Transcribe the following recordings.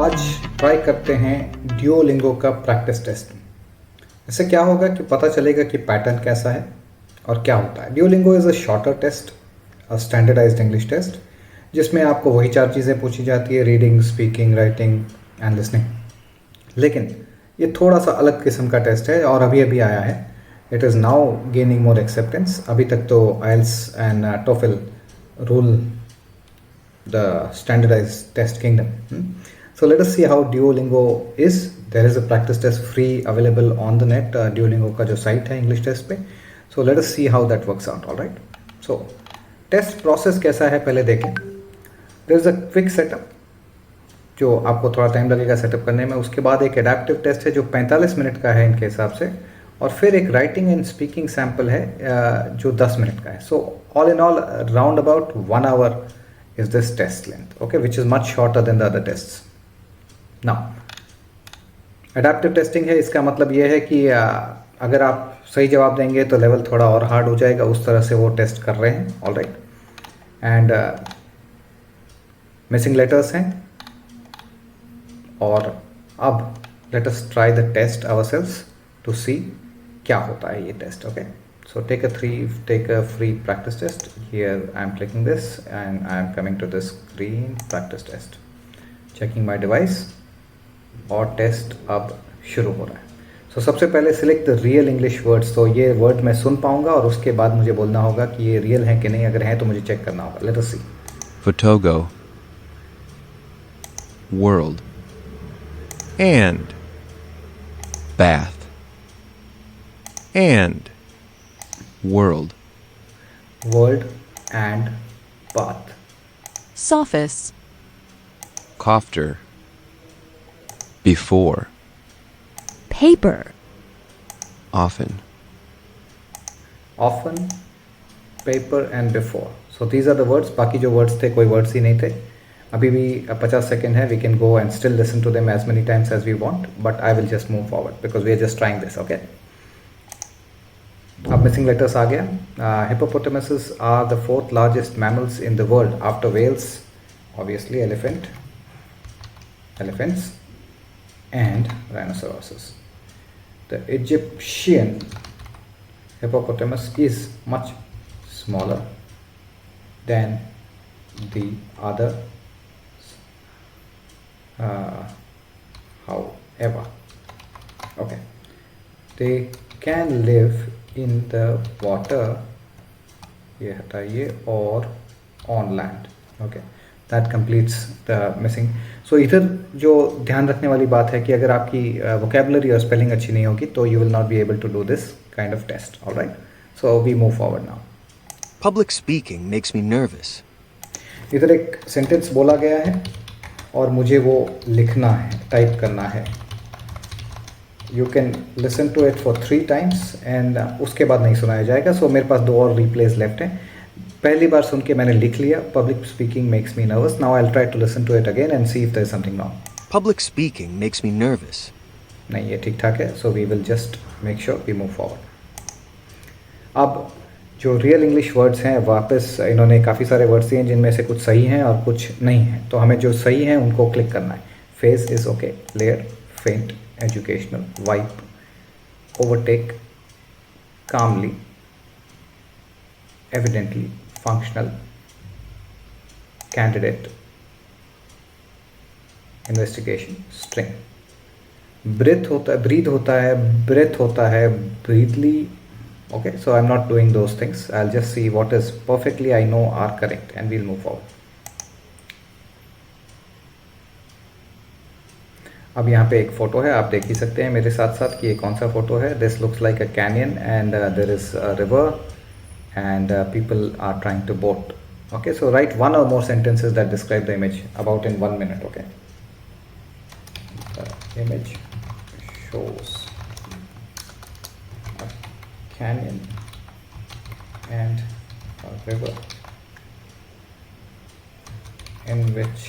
आज ट्राई करते हैं ड्यूओलिंगो का प्रैक्टिस टेस्ट। इससे क्या होगा कि पता चलेगा कि पैटर्न कैसा है और क्या होता है। Duolingo is a shorter test, a standardized English test, जिसमें आपको वही 4 चीज़ें पूछी जाती है: reading, speaking, writing and listening. लेकिन ये थोड़ा सा अलग किस्म का टेस्ट है और अभी अभी आया है। It is now gaining more acceptance. अभी तक तो IELTS and TOEFL rule the standardized test kingdom. So let us see how Duolingo is. There is a practice test free available on the net. Duolingo का जो site है English test पे. So let us see how that works out. All right. So test process कैसा है पहले देखें. There is a quick setup जो आपको थोड़ा टाइम लगेगा सेटअप करने में. उसके बाद एक एडेप्टिव टेस्ट है जो 45 मिनट का है इनके हिसाब से, और फिर एक राइटिंग एंड स्पीकिंग सैम्पल है जो 10 मिनट का है. So all in all round about 1 hour is this test length, okay, which is much shorter than the other tests. Now adaptive testing है, इसका मतलब ये है कि अगर आप सही जवाब देंगे तो लेवल थोड़ा और हार्ड हो जाएगा. उस तरह से वो टेस्ट कर रहे हैं. All right. And missing letters हैं. और अब let us try the test ourselves to see क्या होता है ये test. Okay, so take a free practice test. Here I am clicking this and I am coming to this screen, practice test, checking my device, और test अब शुरू हो रहा है. So सबसे पहले select the real English words. तो ये वर्ड मैं सुन पाऊंगा और उसके बाद मुझे बोलना होगा कि ये रियल है कि नहीं. अगर है तो मुझे चेक करना होगा. Let us see. Photogo, world, and bath, and world, world and bath, Sophis, cofter, before, paper, often, often, paper and before. So these are the words. बाकी जो words थे कोई words ही नहीं थे. अभी भी 50 सेकेंड है. We can go and still listen to them as many times as we want, but I will just move forward because we are just trying this. Okay. अब मिसिंग लेटर्स आ गया. Hippopotamuses are the 4th largest mammals in the world after whales, obviously elephants and rhinoceroses. The Egyptian hippopotamus is much smaller than the other. However, okay, they can live in the water, ये हटाइए, और on land. Okay, that completes the missing. So इधर जो ध्यान रखने वाली बात है कि अगर आपकी vocabulary और spelling अच्छी नहीं होगी तो you will not be able to do this kind of test. All right, so we move forward now. Public speaking makes me nervous. इधर एक सेंटेंस बोला गया है और मुझे वो लिखना है, टाइप करना है. You can listen to it for 3 times and उसके बाद नहीं सुनाया जाएगा. सो मेरे पास 2 और replays लेफ्ट हैं. पहली बार सुन के मैंने लिख लिया. Public speaking makes me nervous. Now I'll try to listen to it again and see if there is something wrong. Public speaking makes me nervous. नहीं, ये ठीक ठाक है. So we will just make sure we move forward. अब जो real English words हैं, वापस इन्होंने काफ़ी सारे वर्ड्स दिए हैं जिनमें से कुछ सही हैं और कुछ नहीं हैं. तो हमें जो सही हैं उनको क्लिक करना है. फेस इज़ ओके, लेयर, फेंट, educational, wipe, overtake, calmly, evidently, functional, candidate, investigation, string. breath होता है, breath होता है, breathly. Okay, so I'm not doing those things. I'll just see what is perfectly I know are correct and we'll move forward. अब यहाँ पे एक photo है, आप देख ही सकते हैं मेरे साथ साथ कि ये कौन सा फ़ोटो है. This looks like a canyon and there is a river and people are trying to boat. Okay, so right 1 or more sentences that describe the image about in 1 minute. Okay, the image shows a canyon and a river in which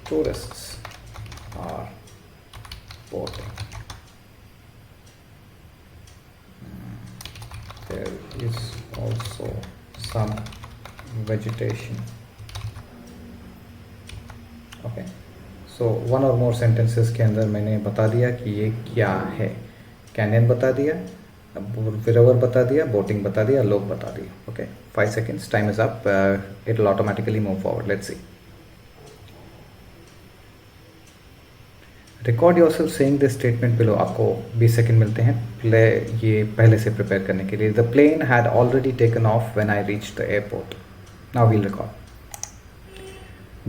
tourists are boating. There is also some vegetation. Okay, so one और मोर sentences के अंदर मैंने बता दिया कि ये क्या है. कैनियन बता दिया, रिवर बता दिया, बोटिंग बता दिया, लोग बता दिया. Okay, 5 seconds, time is up. It will automatically move forward. Let's see. Record yourself saying this statement below. आपको 20 सेकंड मिलते हैं ये पहले से प्रिपेयर करने के लिए. The plane had already taken off when I reached the airport. Now we'll record.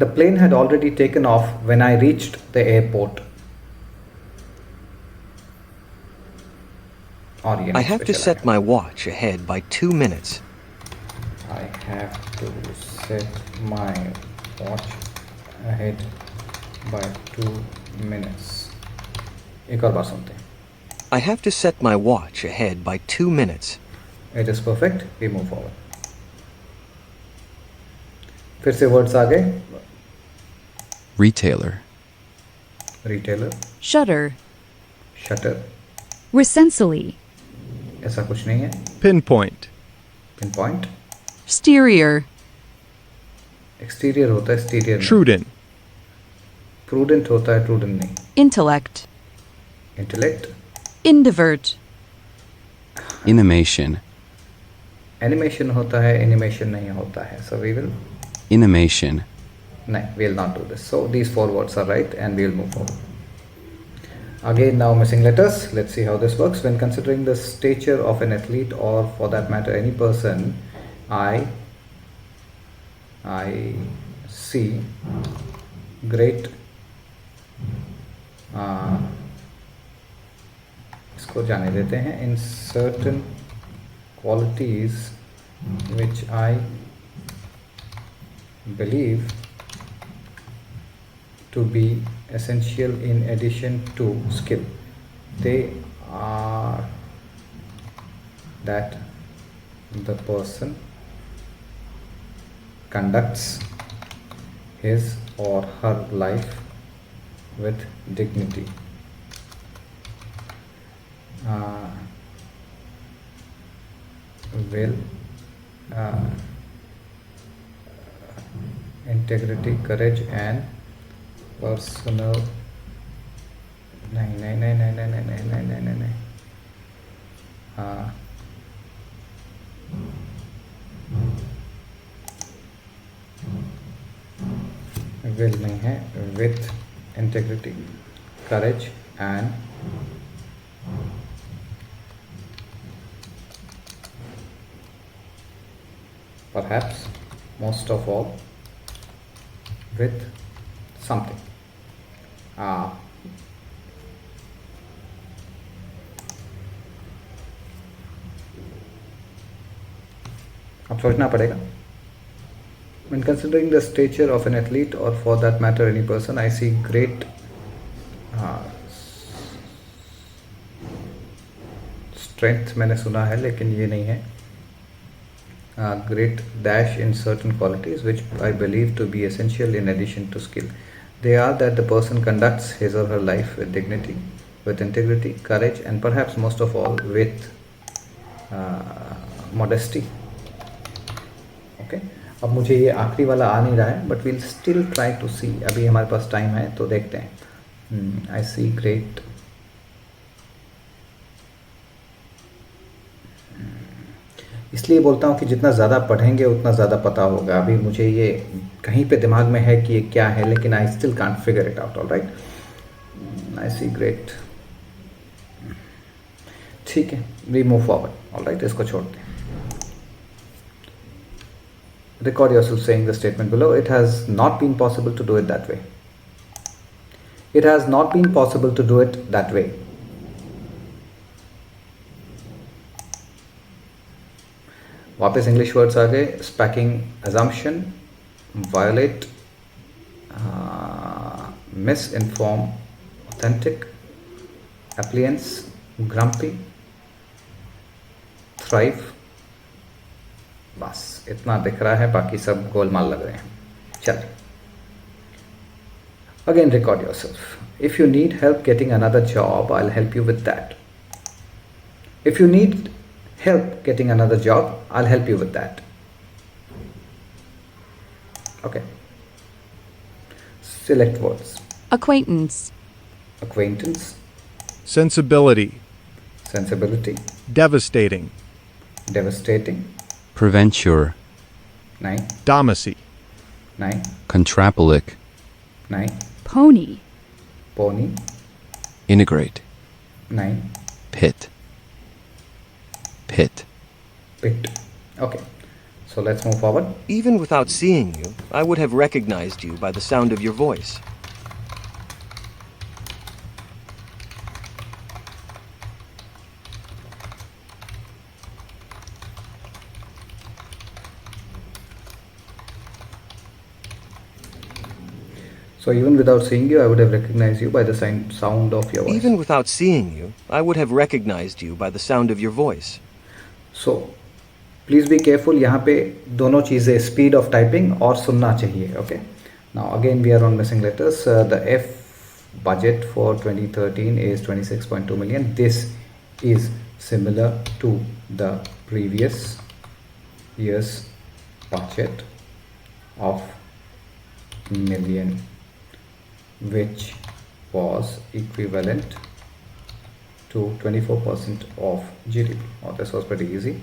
The plane had already taken off when I reached the airport. I have to set my watch ahead by 2 minutes. I have to set my watch ahead by 2 minutes. एक और बार सुनते हैं. I have to set my watch ahead by 2 minutes. It is perfect. We move forward. फिर से words आ गए. Retailer. Retailer, shutter, shutter, recensely, ऐसा कुछ नहीं है. Pinpoint. Pinpoint, exterior, exterior होता है, exterior नहीं. Trudent. Prudent होता है, prudent नहीं. intellect, Intellect, indivert, Animation. animation होता है, animation नहीं होता है. So we will, Animation. no, we will not do this. So these 4 words are right and we will move forward. Again, now missing letters. Let's see how this works. When considering the stature of an athlete or for that matter any person, I see great इसको जाने देते हैं. In certain qualities which I believe to be essential in addition to skill. They are that the person conducts his or her life with dignity, will integrity, courage and personal नहीं will नहीं है. With integrity, courage and perhaps most of all with something. अब सोचना पड़ेगा. When considering the stature of an athlete or for that matter any person, I see great strength. मैंने सुना है लेकिन ये नहीं है. Great dash in certain qualities which I believe to be essential in addition to skill. They are that the person conducts his or her life with dignity, with integrity, courage and perhaps most of all with modesty. Okay. अब मुझे ये आखिरी वाला आ नहीं रहा है but we'll still try to see. अभी हमारे पास टाइम है तो देखते हैं. I see great. इसलिए बोलता हूँ कि जितना ज़्यादा पढ़ेंगे उतना ज़्यादा पता होगा. अभी मुझे ये कहीं पे दिमाग में है कि ये क्या है लेकिन I still can't figure it out. All right, I see great. ठीक है, we move forward. All right, इसको छोड़ते हैं. Record yourself saying the statement below. It has not been possible to do it that way. It has not been possible to do it that way. वापस English words आ गए. स्पैकिंग, assumption, violate, misinform, authentic, appliance, grumpy, thrive. बस इतना दिख रहा है, बाकी सब गोलमाल लग रहे हैं. चलिए. Again, record yourself. If you need help getting another job, I'll help you with that. If you need help getting another job, I'll help you with that. Okay. Select words. acquaintance, acquaintance, sensibility, sensibility, devastating, devastating, preventure, 9, domacy, 9, contrapolic, 9, pony, pony, integrate, 9, pit, pit, pit. Okay, so let's move forward. Even without seeing you, I would have recognized you by the sound of your voice. So even without seeing you, I would have recognized you by the sound of your voice. Even without seeing you, I would have recognized you by the sound of your voice. So please be careful. यहाँ पे दोनों चीज़ें speed of typing और सुनना चाहिए. Okay. Now again we are on missing letters. The F budget for 2013 is 26.2 million. This is similar to the previous year's budget of million, which was equivalent to 24% of GDP. और this was pretty easy.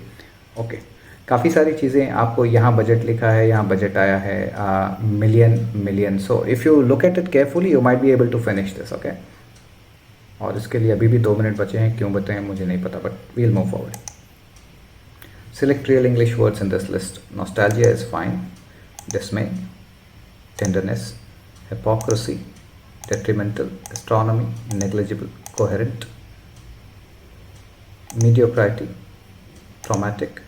Okay. काफ़ी सारी चीज़ें आपको यहाँ budget लिखा है, यहाँ budget आया है million. So if you look at it carefully you might be able to finish this. Okay, और इसके लिए अभी भी 2 मिनट बचे हैं. क्यों बचे हैं मुझे नहीं पता, but we'll move forward. Select real English words in this list. Nostalgia is fine. Dismay, tenderness, hypocrisy, detrimental, astronomy, negligible, coherent, mediocrity, traumatic,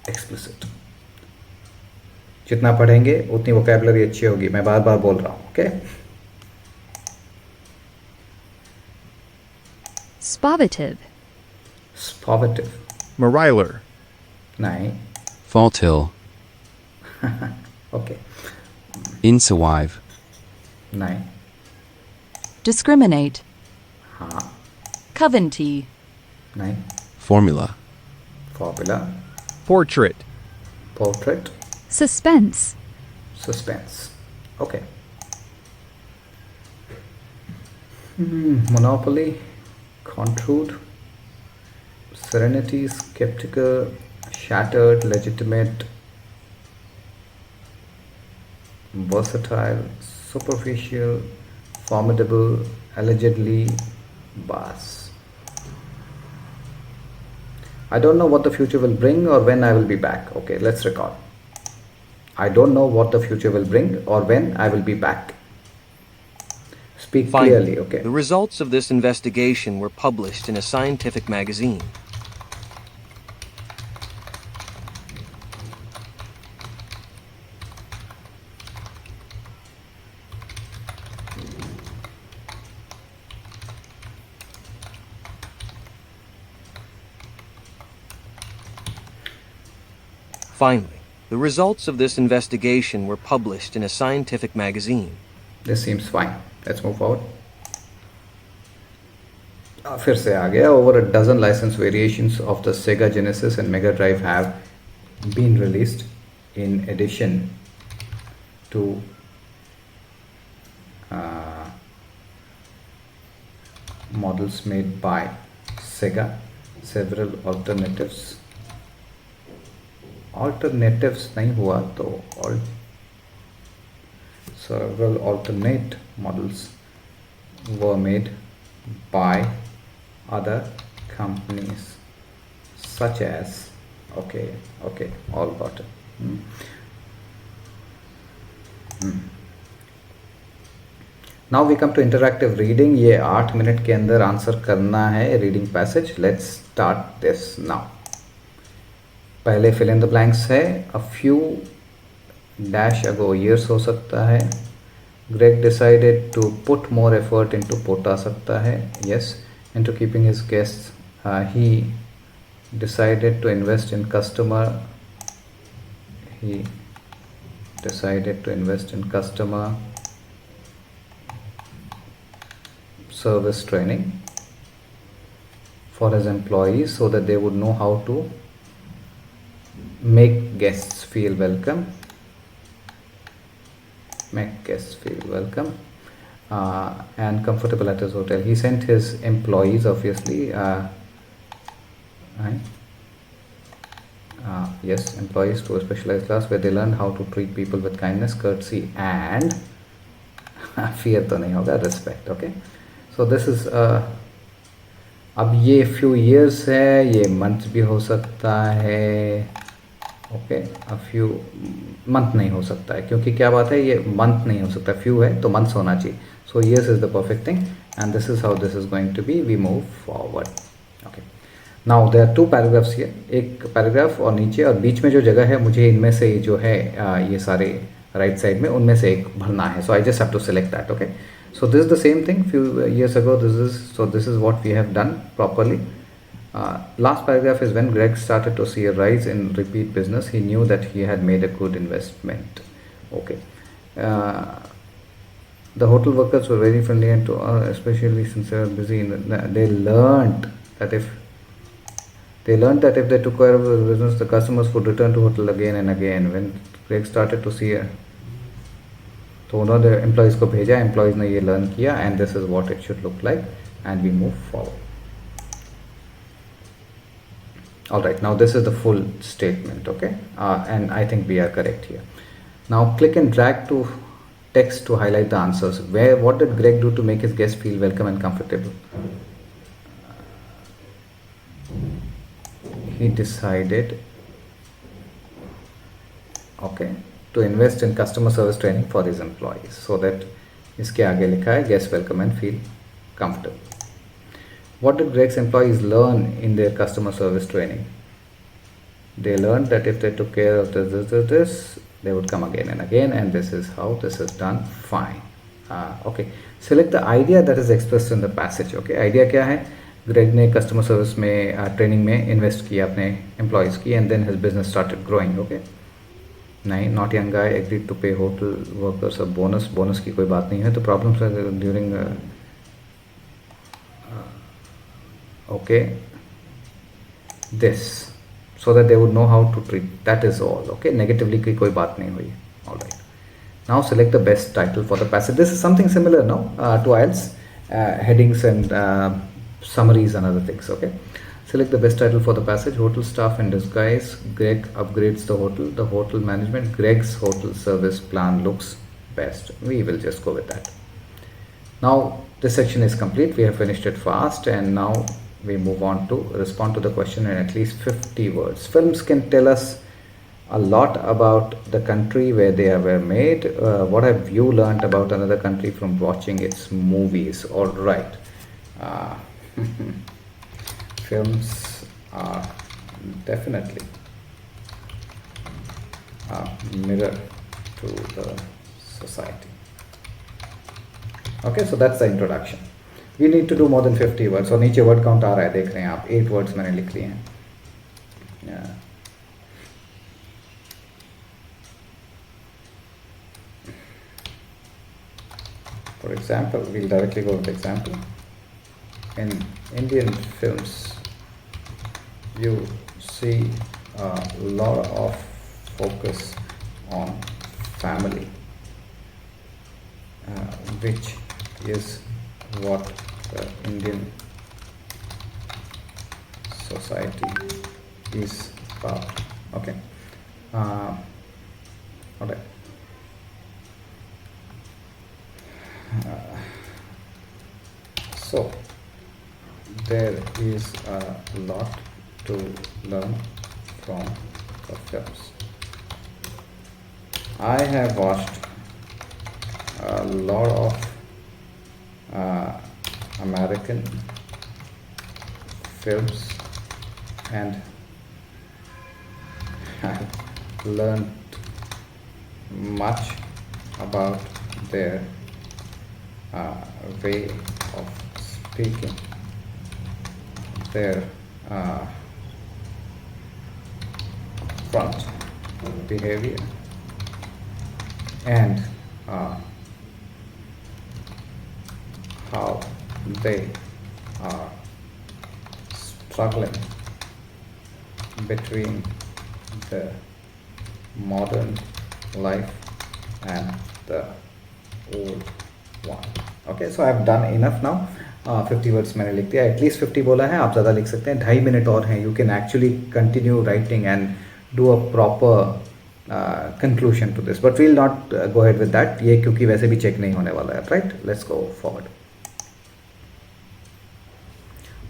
explicit. जितना पढ़ेंगे उतनी वोकैबुलरी अच्छी होगी. मैं बार बार बोल रहा हूँ. ओके, Spovative, Spovative, Mariler, नहीं. faultill, ओके, insuive, नहीं. discriminate, हाँ, Coventy, नहीं. formula, Formula, portrait, portrait, suspense, suspense. Okay. Monopoly, contrude, serenity, skeptical, shattered, legitimate, versatile, superficial, formidable, allegedly, bass. I don't know what the future will bring or when I will be back. Okay, let's record. I don't know what the future will bring or when I will be back. Speak Finally, clearly, okay? the results of this investigation were published in a scientific magazine. Finally, the results of this investigation were published in a scientific magazine. This seems fine. Let's move forward. फिर से आ गया. Over a dozen license variations of the Sega Genesis and Mega Drive have been released in addition to models made by Sega. Several alternatives नहीं हुआ तो several alternate models were made by other companies such as okay all got it. Now we come to interactive reading. ये 8 minute के अंदर answer करना है reading passage. Let's start this now. पहले fill in the blanks है. A few dash ago years हो सकता है. Greg decided to put more effort into put आ सकता है. Yes. Into keeping his guests. He decided to invest in customer. He decided to invest in customer service training for his employees so that they would know how to make guests feel welcome. Make guests feel welcome. and comfortable at his hotel. He sent his employees, obviously, right? Yes, employees to a specialized class where they learn how to treat people with kindness, courtesy, and fear तो नहीं होगा, respect. Okay, so this is अब ये few years है, ये months भी हो सकता है. ओके, a few month नहीं हो सकता है, क्योंकि क्या बात है, ये month नहीं हो सकता, few है तो months होना चाहिए. So years is the perfect thing, and this is how this is going to be. We move forward. Okay. Now there are two paragraphs here. एक पैराग्राफ और नीचे और बीच में जो जगह है, मुझे इनमें से जो है ये सारे राइट साइड में उनमें से एक भरना है. So I just have to select that. Okay, so this is the same thing few years ago. This is what we have done properly. Last paragraph is when Greg started to see a rise in repeat business, he knew that he had made a good investment. Okay. The hotel workers were very friendly and especially since they were busy. They learned that if they took care of the business, the customers would return to hotel again and again. When Greg started to see तो उन्होंने employees को भेजा, employees ने ये learn किया, and this is what it should look like, and we move forward. All right, now this is the full statement. Okay, and I think we are correct here. Now click and drag to text to highlight the answers. What did Greg do to make his guests feel welcome and comfortable? He decided, okay, to invest in customer service training for his employees, so that इसके आगे लिखा है guests welcome and feel comfortable. What did Greg's employees learn in their customer service training? They learned that if they took care of this, they would come again and again, and this is how this is done. Fine. Okay. Select the idea that is expressed in the passage. Okay. Idea क्या है? Greg ने customer service में training में invest किया अपने employees की, and then his business started growing. Okay. नहीं, not young guy agreed to pay hotel workers a bonus. Bonus की कोई बात नहीं है. तो problems during okay, this, so that they would know how to treat. That is all. Okay, negatively की कोई बात नहीं हुई. All right. Now select the best title for the passage. This is something similar, no, to IELTS, headings and summaries and other things. Okay. Select the best title for the passage. Hotel staff in disguise. Greg upgrades the hotel. The hotel management. Greg's hotel service plan looks best. We will just go with that. Now this section is complete. We have finished it fast, and now we move on to respond to the question in at least 50 words. Films can tell us a lot about the country where they were made. What have you learned about another country from watching its movies? All right. Films are definitely a mirror to the society. Okay, so that's the introduction. We need to do more than 50 words. और नीचे word count आ रहा है, देख रहे हैं आप, 8 words मैंने लिख लिए हैं. For example, we'll directly go with example. In Indian films, you see a lot of focus on family, which is what the Indian society is about. Okay. All right. So there is a lot to learn from the films. I have watched a lot of American films, and I learned much about their way of speaking, their front behavior, and how they are struggling between the modern life and the old 1. Okay, so I have done enough now. 50 words मैंने लिख दिया, at least 50 बोला है, आप ज़्यादा लिख सकते हैं. 2.5 मिनट और हैं. You can actually continue writing and do a proper conclusion to this, but we'll not go ahead with that, ये क्योंकि वैसे भी चेक नहीं होने वाला है. Right, let's go forward.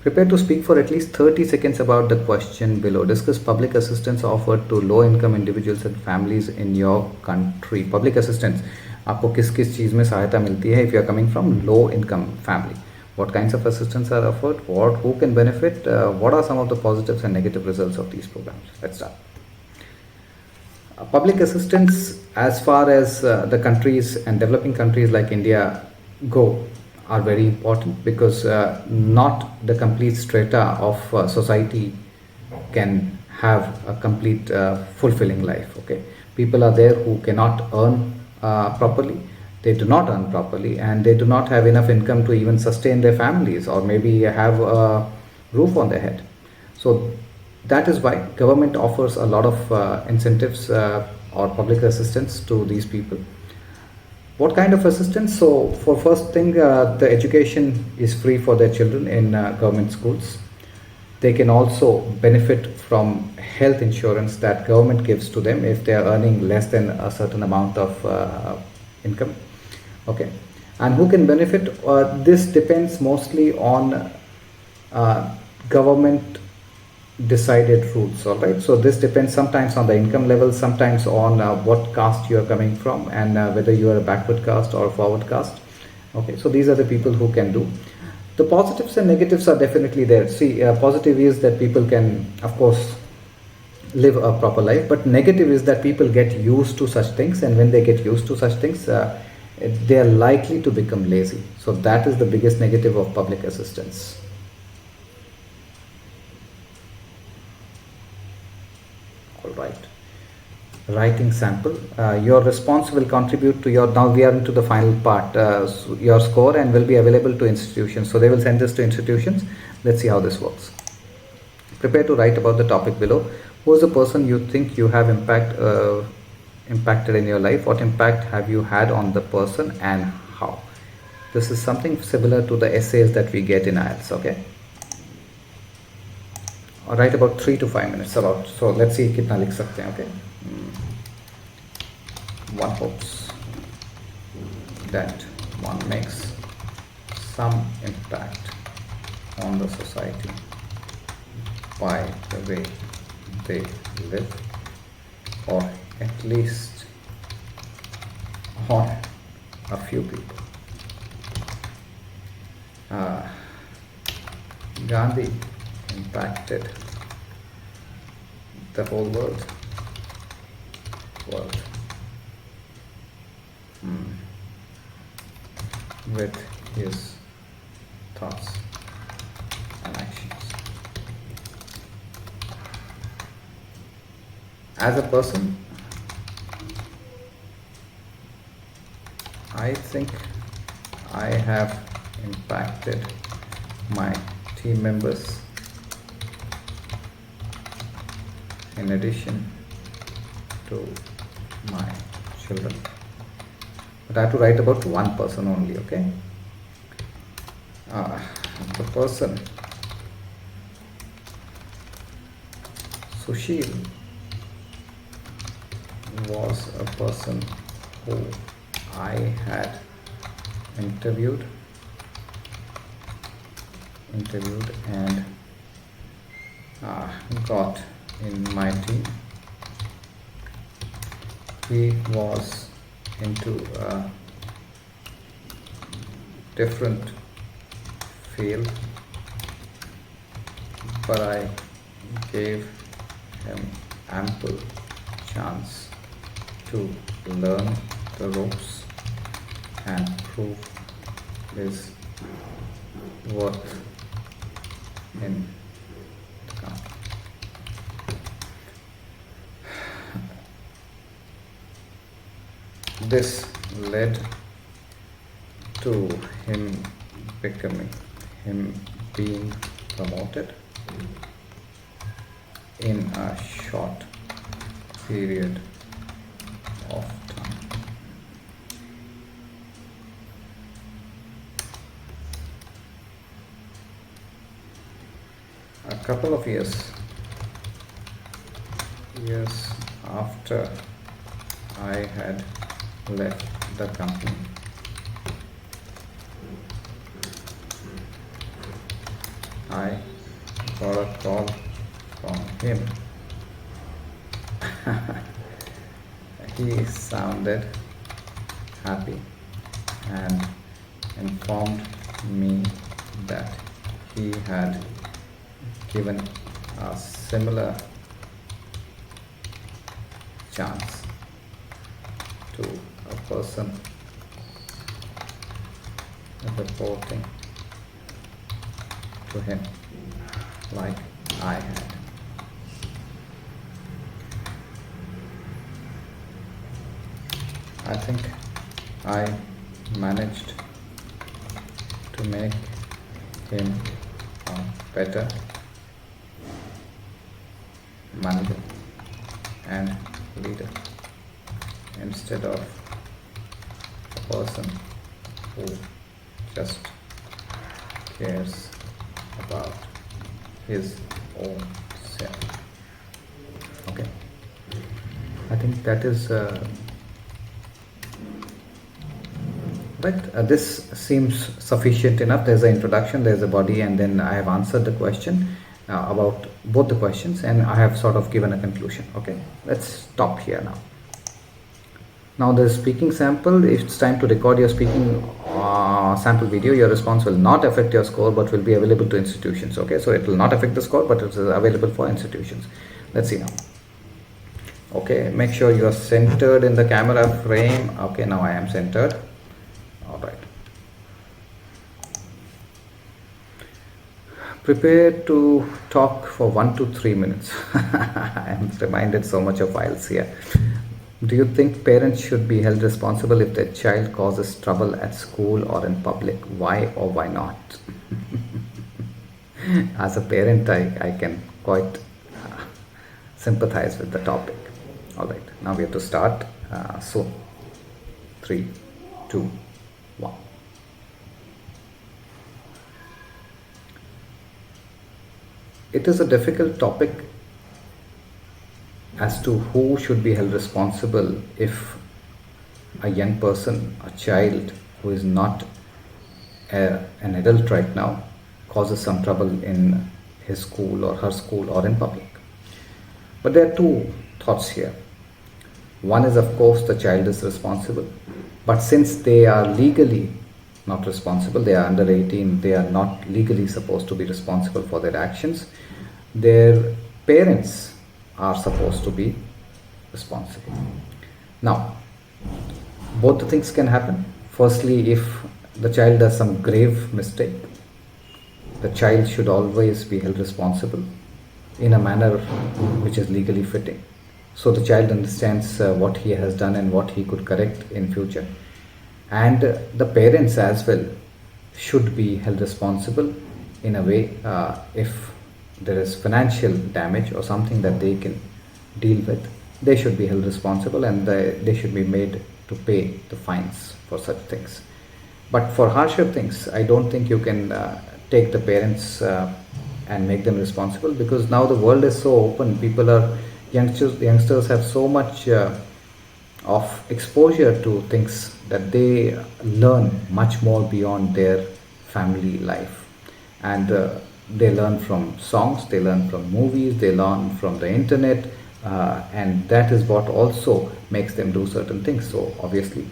Prepare to speak for at least 30 seconds about the question below. Discuss public assistance offered to low-income individuals and families in your country. Public assistance, आपको किस किस चीज़ में सहायता मिलती है if you are coming from low-income family. What kinds of assistance are offered? Who can benefit? What are some of the positives and negative results of these programs? Let's start. Public assistance, as far as the countries and developing countries like India go, are very important, because not the complete strata of society can have a complete fulfilling life. Okay, people are there who cannot earn properly, they do not earn properly, and they do not have enough income to even sustain their families or maybe have a roof on their head. So that is why government offers a lot of incentives or public assistance to these people. What kind of assistance? So for first thing, the education is free for their children in government schools. They can also benefit from health insurance that government gives to them if they are earning less than a certain amount of income. Okay, and who can benefit? This depends mostly on government decided rules. All right, so this depends sometimes on the income level, sometimes on what caste you are coming from, and whether you are a backward caste or a forward caste. Okay, so these are the people who can do. The positives and negatives are definitely there. See, positive is that people can, of course, live a proper life, but negative is that people get used to such things, and when they get used to such things, they are likely to become lazy. So that is the biggest negative of public assistance. Right, writing sample. Your response will contribute to your, now we are into the final part, your score, and will be available to institutions. So they will send this to institutions. Let's see how this works. Prepare to write about the topic below. Who is the person you think you have impacted in your life? What impact have you had on the person and how? This is something similar to the essays that we get in IELTS. Okay, or write about 3 to 5 minutes about. So let's see कितना लिख सकते हैं. Okay, one hopes that one makes some impact on the society by the way they live, or at least on a few people. Gandhi impacted the whole world. With his thoughts and actions. As a person, I think I have impacted my team members in addition to my children. But I have to write about one person only. Okay, the person Sushil was a person who I had interviewed and got in my team. He was into a different field, but I gave him ample chance to learn the ropes and prove his worth in the company. This led to him being promoted in a short period of time. couple of years after I had left the company, I got a call from him. He sounded happy and informed me that he had given a similar chance to a person reporting to him like I had. I think I managed to make him a better manager and leader instead of a person who just cares about his own self. Okay, I think that is right. This seems sufficient enough. There's an introduction, there's a body, and then I have answered the question about both the questions, and I have sort of given a conclusion. Okay, let's stop here now. Now the speaking sample, if it's time to record your speaking sample video, your response will not affect your score but will be available to institutions. Okay, so it will not affect the score but it's available for institutions. Let's see now. Okay, make sure you are centered in the camera frame. Okay, now I am centered. All right. Prepare to talk for 1 to 3 minutes. I am reminded so much of files here. Do you think parents should be held responsible if their child causes trouble at school or in public? Why or why not? As a parent, I can quite sympathize with the topic. All right, now we have to start soon. 3, 2, 1. It is a difficult topic as to who should be held responsible if a young person, a child who is not an adult right now, causes some trouble in his school or her school or in public. But there are two thoughts here. One is, of course, the child is responsible, but since they are legally not responsible, they are under 18, they are not legally supposed to be responsible for their actions, their parents are supposed to be responsible. Now, both the things can happen. Firstly, if the child does some grave mistake, the child should always be held responsible in a manner which is legally fitting. So the child understands what he has done and what he could correct in future. And the parents as well should be held responsible in a way if there is financial damage or something that they can deal with, they should be held responsible and they should be made to pay the fines for such things. But for harsher things, I don't think you can take the parents and make them responsible, because now the world is so open. Youngsters have so much of exposure to things that they learn much more beyond their family life. And they learn from songs, they learn from movies, they learn from the internet, and that is what also makes them do certain things. So obviously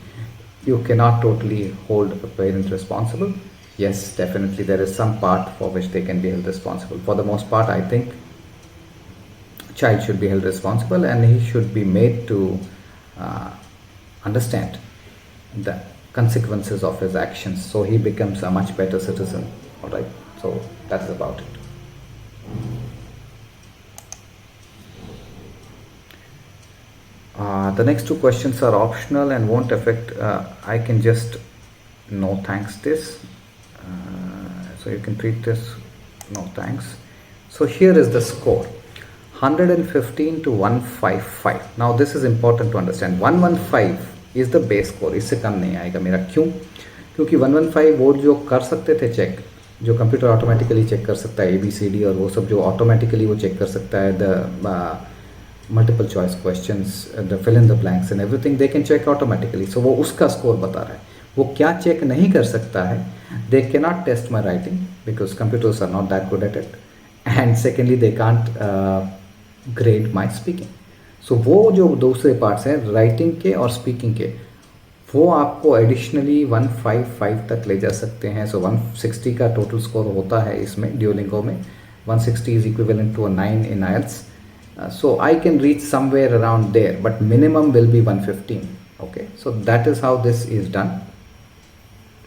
you cannot totally hold a parent responsible. Yes, definitely there is some part for which they can be held responsible. For the most part, I think a child should be held responsible and he should be made to understand the consequences of his actions, so he becomes a much better citizen. All right, so that's about it. The next two questions are optional and won't affect. I can just no thanks this. So you can treat this no thanks. So here is the score, 115 to 155. Now this is important to understand. 115 is the base score, इससे कम नहीं आएगा मेरा. क्यों? क्योंकि 115 वो जो कर सकते थे चेक, जो कंप्यूटर ऑटोमेटिकली चेक कर सकता है ABCD और वो सब जो ऑटोमेटिकली वो चेक कर सकता है the multiple choice questions, the fill in the blanks and everything they can check automatically. So वो उसका स्कोर बता रहा है. वो क्या चेक नहीं कर सकता है, they can not test my writing because computers are not that good at it, and secondly they can't grade my speaking. So वो जो दूसरे पार्ट्स हैं राइटिंग के और स्पीकिंग के, वो आपको एडिशनली 155 तक ले जा सकते हैं. सो 160 का टोटल स्कोर होता है इसमें ड्यूलिंगो में. 160 is equivalent to a 9 in IELTS. So I can reach somewhere around there, but minimum will be 115. Okay, so that is how this is done.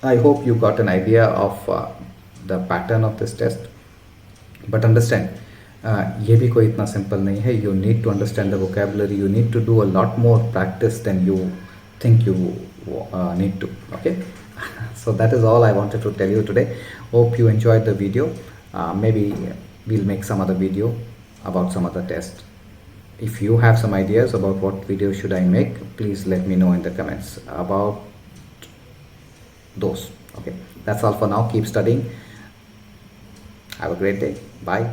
I hope you got an idea of the pattern of this test. But understand, ये भी कोई इतना simple नहीं है. You need to understand the vocabulary. You need to do a lot more practice than you think you need to. Okay, so that is all I wanted to tell you today. Hope you enjoyed the video. Maybe we'll make some other video about some other test. If you have some ideas about what video should I make, please let me know in the comments about those. Okay, that's all for now. Keep studying. Have a great day. Bye.